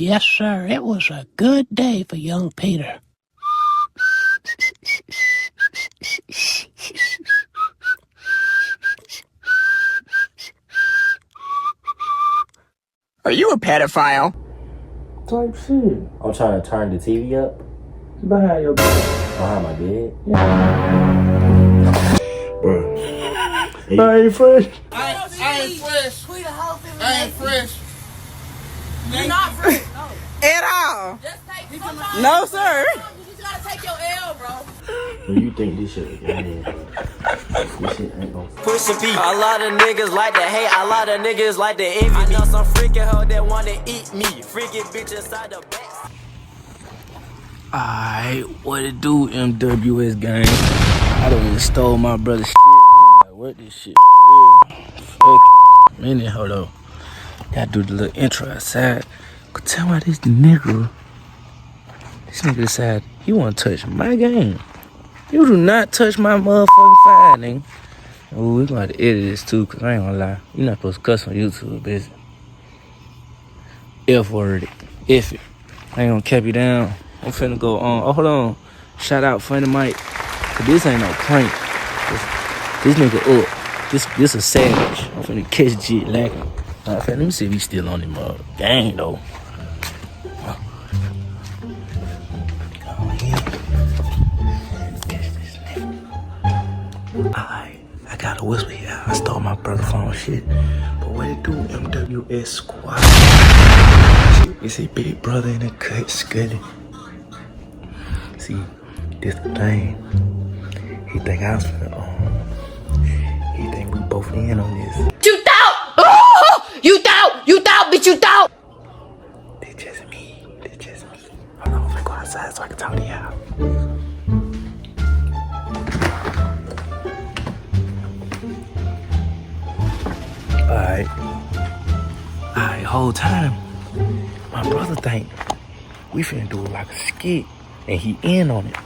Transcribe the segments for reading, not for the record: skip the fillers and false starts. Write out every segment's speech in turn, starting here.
Yes, sir, it was a good day for young Peter. Are you a pedophile? Type shit. I'm trying to turn the TV up Behind your bed. behind my bed. Bro. I ain't fresh. I ain't fresh. I ain't fresh. You're not fresh. No. At all. Just take No, sir. You just gotta take your L, bro. Do you think this shit is game, bro? This shit ain't no. Pushing P. A lot of niggas like to hate, a lot of niggas like to envy me. I know some freaking hoe that wanna eat me. Freaking bitch inside the back. Alright, what it do, MWS gang? I done stole my brother's shit. I'm like, what this shit real? Fuck minute, hold up. Gotta do the little intro outside. Could tell why this nigga decided he wanna touch my game. You do not touch my motherfucking fire, nigga. Ooh, we gonna have to edit this too, cause I ain't gonna lie. You're not supposed to cuss on YouTube, bitch. F-word it. F it. I ain't gonna cap you down. I'm finna go on. Oh, hold on. Shout out Funny Mike. Cause this ain't no prank. This nigga up. This a savage. I'm finna catch Jit lacking. Let me see if he's still on him gang though. Alright, I got a whisper here. I stole my brother's phone shit. But what it do, MWS squad? It's a big brother in the cut, Scully. See, this the thing. He think I was finna, he think we both in on this. You thought! Oh! You thought, bitch, you thought! It's just me. Hold on, I'm gonna go outside so I can talk to y'all. Alright, whole time, my brother think we finna do like a skit and he in on it.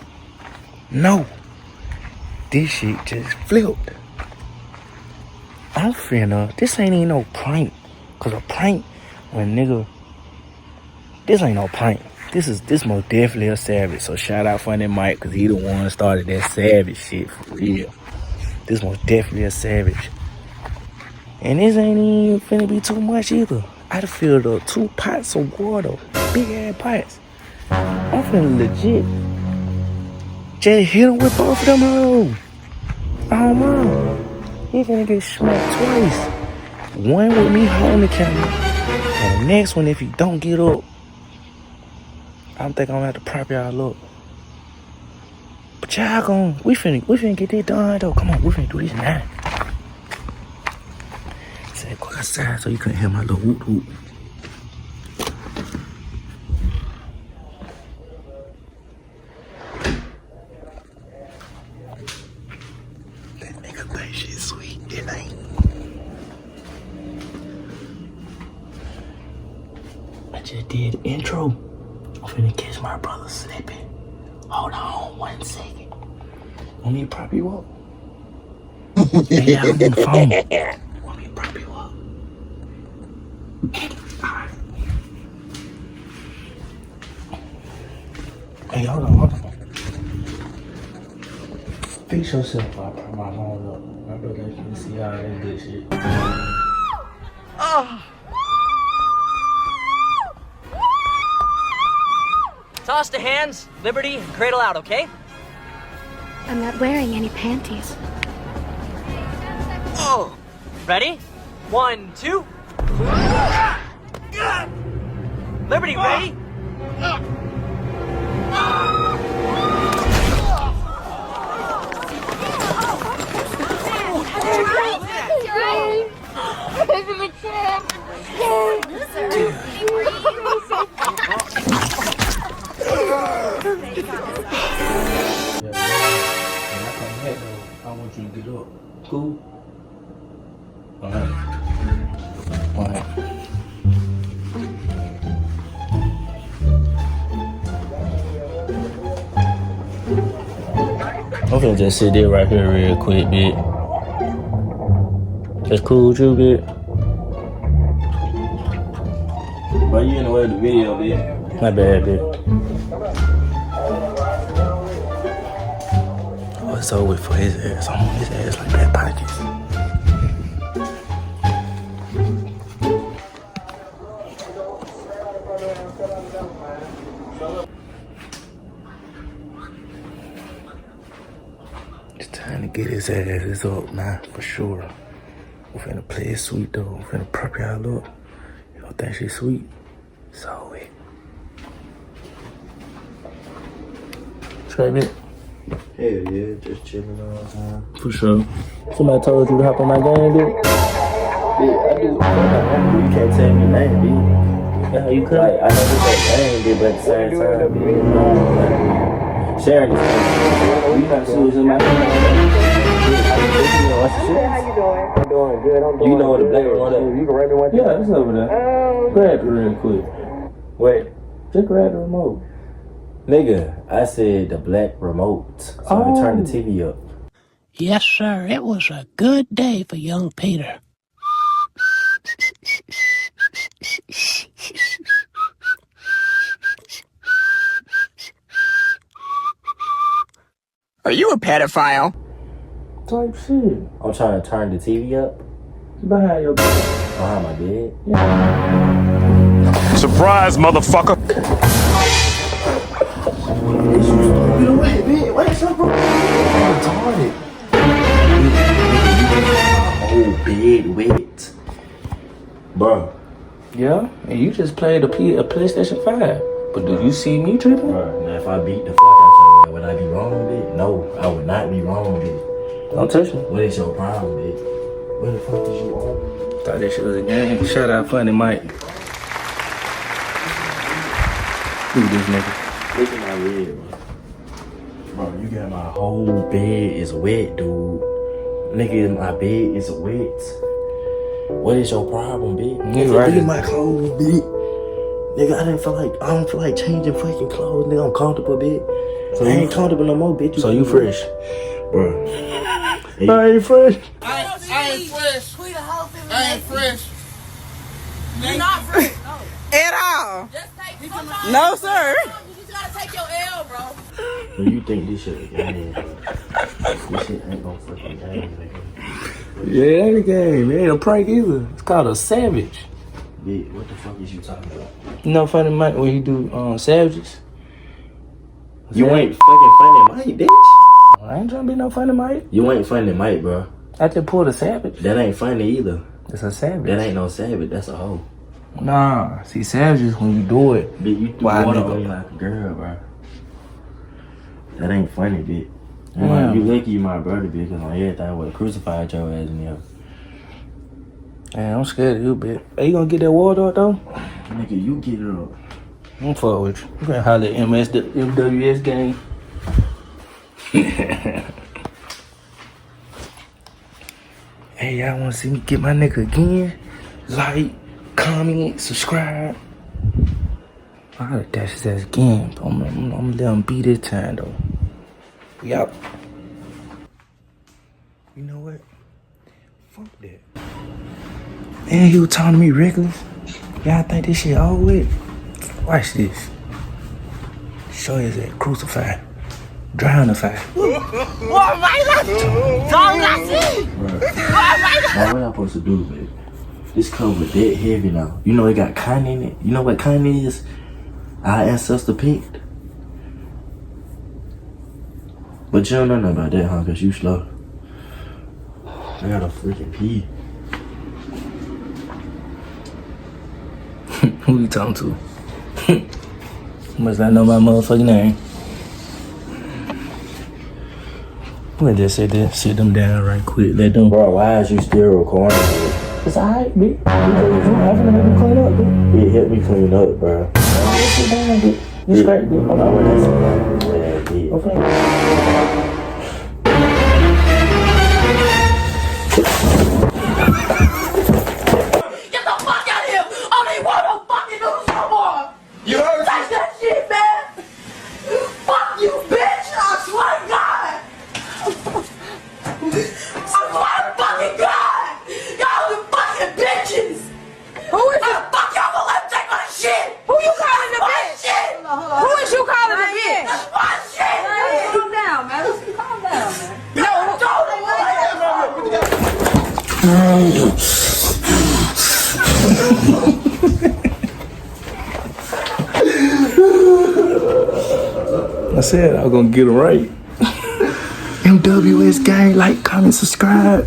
No, this shit just flipped. I'm finna, this ain't even no prank. Cause a prank, when nigga, this ain't no prank. This most definitely a savage. So shout out Funny Mike, cause he the one that started that savage shit for real. This most definitely a savage. And this ain't even finna be too much either. I done filled up 2 pots of water, big ass pots. I'm finna legit just hit him with both of them hoes. Oh man, he finna get smacked twice. One with me holding the camera, and the next one if he don't get up, I think I'm gonna have to prop y'all up. But y'all gon' we finna get this done though. Come on, we finna do this now. Said go outside so you couldn't hear my little whoop whoop. That nigga think shit sweet, it ain't. I just did the intro. I'm finna catch my brother slipping. Hold on 1 second. Want me to prop you up? Yeah, I'm on the phone. Want me to prop you up? Alright. Hey, hold on. Fix yourself while I prop my phone up. My brother finna see all that good shit. Toss the hands, liberty, and cradle out, okay? I'm not wearing any panties. Oh! Ready? 1, 2. Liberty, ready? I want you to get up. Cool? Alright. I'm finna just sit there right here real quick, bitch. That's cool with you, bitch? Why you in the with the video, bitch. My bad, bitch. Oh, it's over for his ass. I'm on his ass like that pockets. It's time to get his ass up now, for sure. We're finna play it sweet though. We're finna prep y'all up. You don't think she's sweet? So it. Straight it. Hell yeah, just chilling all the time. For sure. Somebody told you to hop on my game, dude? Yeah, I do. You can't tell me nothing, bitch. Yeah, you could. Like, I know this ain't game, bitch, but at the same time, bitch, sharing this thing. You not serious in my How you doing? I'm doing good. You know what the black remote is? You can rate me one time? Yeah, it's over there. Grab it real quick. Wait. Just grab the remote. Nigga, I said the black remote, so I can turn the TV up. Yes, sir. It was a good day for young Peter. Are you a pedophile? Type shit. I'm trying to turn the TV up Behind your bed. behind my bed. Surprise, motherfucker. Wait, something. I'm retarded. Whole bed wet. Bro. Yeah, and you just played a PlayStation 5. But do you see me tripping? Bro, now if I beat the fuck out your ass, would I be wrong, bitch? No, I would not be wrong, bitch. Don't touch me. What is your problem, bitch? What the fuck is you on? Thought that shit was a game. Shout out Funny Mike. Look at this nigga. Look at my leg, bro. Bro, you got my whole bed is wet, dude. Nigga, my bed is wet. What is your problem, bitch? You Nigga, right. look at my clothes, bitch. Nigga, I don't feel like changing fucking clothes, nigga. I'm comfortable, bitch. So I ain't comfortable no more, bitch. So you fresh? Bro. I ain't fresh. I ain't fresh. I ain't fresh. You're not fresh. At all. Just take No, sir. You just gotta take your L, bro. So you think this shit a game, bro? This shit ain't no fucking game, nigga. Yeah, it ain't a game. It ain't a prank either. It's called a savage. Bitch, what the fuck is you talking about? You know Funny Mike when he do savages? You ain't fucking funny Mike, bitch. I ain't trying to be no Funny Mike. You ain't funny Mike, bro. I just pulled a savage. That ain't funny either. It's a savage. That ain't no savage, that's a hoe. Nah, see, savages when you do it. Bitch, you threw Why, water nigga? on me like a girl, bro. That ain't funny, bitch. Yeah. You lucky you my brother, bitch, because on everything I would have crucified your ass in there. Man, I'm scared of you, bitch. Hey, you gonna get that water up, though? Nigga, you get it up. I'm fuck with you. You gonna holler at MWS game. Hey, y'all wanna see me get my nigga again? Like, comment, subscribe. I gotta dash his ass again. I'm gonna let him beat this time, though. We out. You know what? Fuck that. Man, he was talking to me reckless. Y'all think this shit all with? Watch this. Show his ass crucified. Drownify. Bro, what am I supposed to do, babe? This cover dead heavy now. You know it got cotton in it. You know what cotton is? Our ancestor picked. But you don't know nothing about that, huh? Cause you slow. I gotta freaking pee. Who you talking to? Must not know my motherfucking name. Let me just say that. Sit them down right quick. Let them. Bro, why is you still recording? It's alright, bitch. I'm gonna help you clean up, bitch. It helped me clean up, bro. Sit down, bitch. You straight, bitch. I wouldn't say that. Okay. Get the fuck out of here! I don't even want no fucking noodles no more! You heard Touch that shit, man! Fuck you, bitch! I swear to God! I swear to fucking God! Y'all the fucking bitches! Who is it? Fuck y'all gonna let me take my shit! Who I said I was gonna get him right. MWS gang, like, comment, subscribe.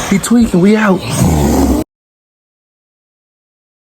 He tweaking, we out.